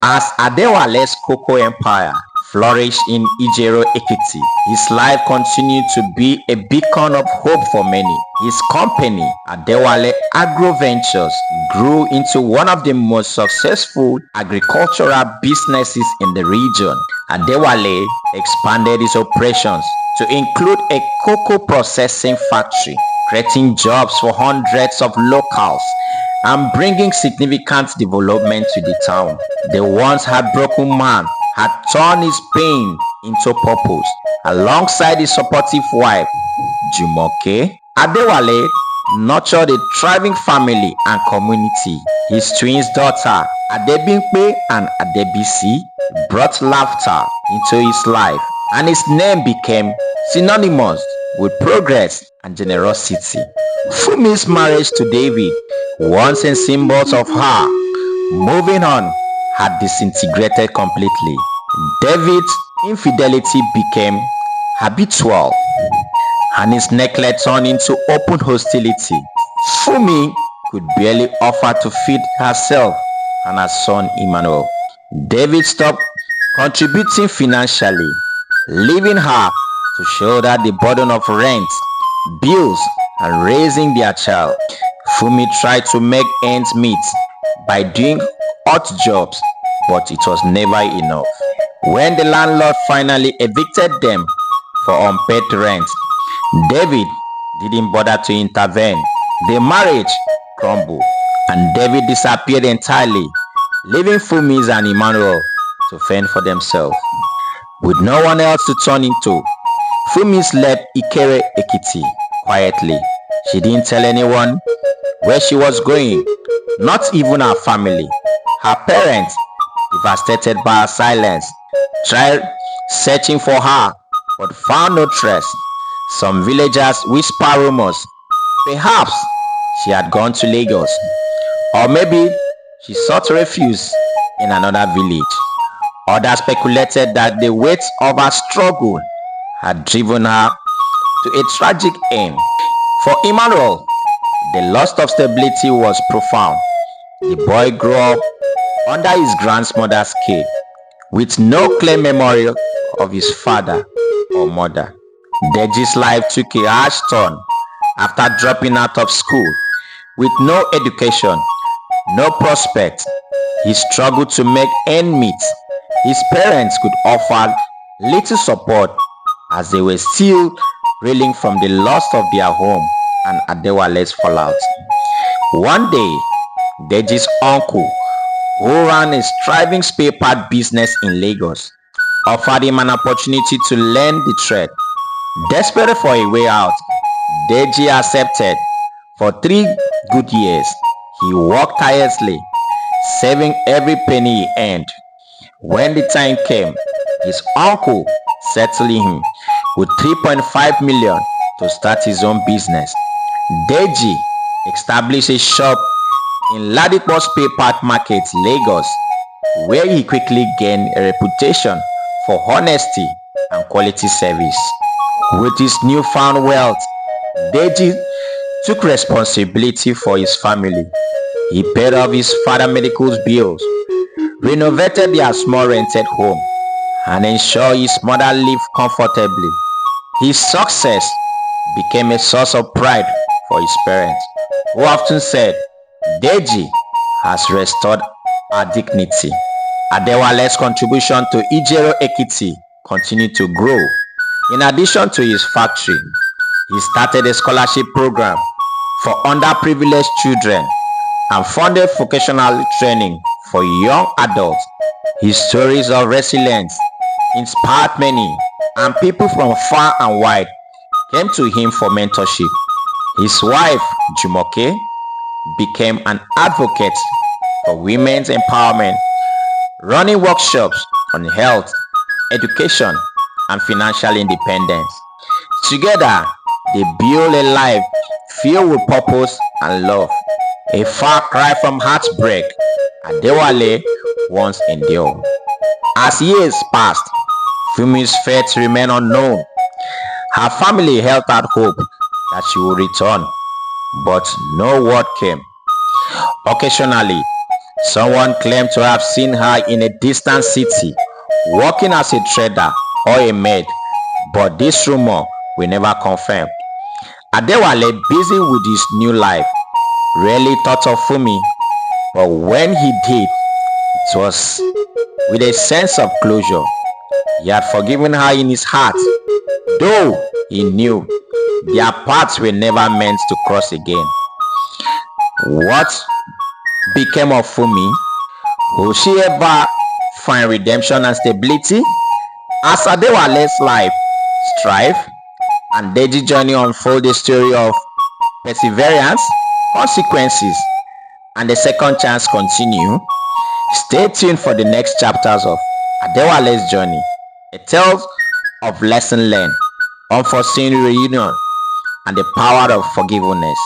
As Adewale's cocoa empire flourished in Ijero Ekiti, his life continued to be a beacon of hope for many. His company, Adewale Agro Ventures, grew into one of the most successful agricultural businesses in the region. Adewale expanded his operations to include a cocoa processing factory, creating jobs for hundreds of locals and bringing significant development to the town. The once heartbroken man had turned his pain into purpose. Alongside his supportive wife, Jumoke, Adewale nurtured a thriving family and community. His twin daughter, Adebimpe and Adebisi, brought laughter into his life, and his name became synonymous with progress and generosity. Fumi's marriage to David, once a symbol of her moving on, had disintegrated completely. David's infidelity became habitual, and his neglect turned into open hostility. Fumi could barely offer to feed herself and her son Emmanuel. David stopped contributing financially, leaving her to shoulder the burden of rent, bills, and raising their child. Fumi tried to make ends meet by doing odd jobs, but it was never enough. When the landlord finally evicted them for unpaid rent, David didn't bother to intervene. The marriage crumbled, and David disappeared entirely, leaving Fumis and Emmanuel to fend for themselves. With no one else to turn into, Fumis left Ikere Ekiti quietly. She didn't tell anyone where she was going, not even her family. Her parents, devastated by her silence, tried searching for her but found no trace. Some villagers whisper rumors. Perhaps she had gone to Lagos, or maybe she sought refuge in another village. Others speculated that the weight of her struggle had driven her to a tragic end. For Emmanuel, the loss of stability was profound. The boy grew up under his grandmother's care, with no clear memory of his father or mother. Deji's life took a harsh turn after dropping out of school. With no education, no prospects, he struggled to make ends meet. His parents could offer little support as they were still reeling from the loss of their home and Adewale's fallout. One day, Deji's uncle, who ran a thriving spare part business in Lagos, offered him an opportunity to learn the trade. Desperate for a way out, Deji accepted. For 3 good years, he worked tirelessly, saving every penny he earned. When the time came, his uncle settled him with 3.5 million to start his own business. Deji established a shop in Ladipo Spare Part Market, Lagos, where he quickly gained a reputation for honesty and quality service. With his newfound wealth, Deji took responsibility for his family. He paid off his father's medical bills, renovated their small rented home, and ensured his mother lived comfortably. His success became a source of pride for his parents, who often said, Deji has restored our dignity. Adewale's contribution to Ijero Ekiti continued to grow. In addition to his factory, he started a scholarship program for underprivileged children and funded vocational training for young adults. His stories of resilience inspired many, and people from far and wide came to him for mentorship. His wife, Jumoke, became an advocate for women's empowerment, running workshops on health, education, and financial independence. Together, they build a life filled with purpose and love. A far cry from heartbreak Adewale once endured. As years passed, Fumi's fate remained unknown. Her family held out hope that she would return, but no word came. Occasionally, Someone claimed to have seen her in a distant city, working as a trader or a maid, but this rumor will never confirm. Adewale, busy with his new life, rarely thought of Fumi, but when he did, it was with a sense of closure. He had forgiven her in his heart, though he knew their paths were never meant to cross again. What became of Fumi? Will she ever find redemption and stability? As Adewale's life strive and Deji's journey unfold a story of perseverance, consequences, and a second chance continue. Stay tuned for the next chapters of Adewale's journey, a tale of lesson learned, unforeseen reunion, and the power of forgiveness.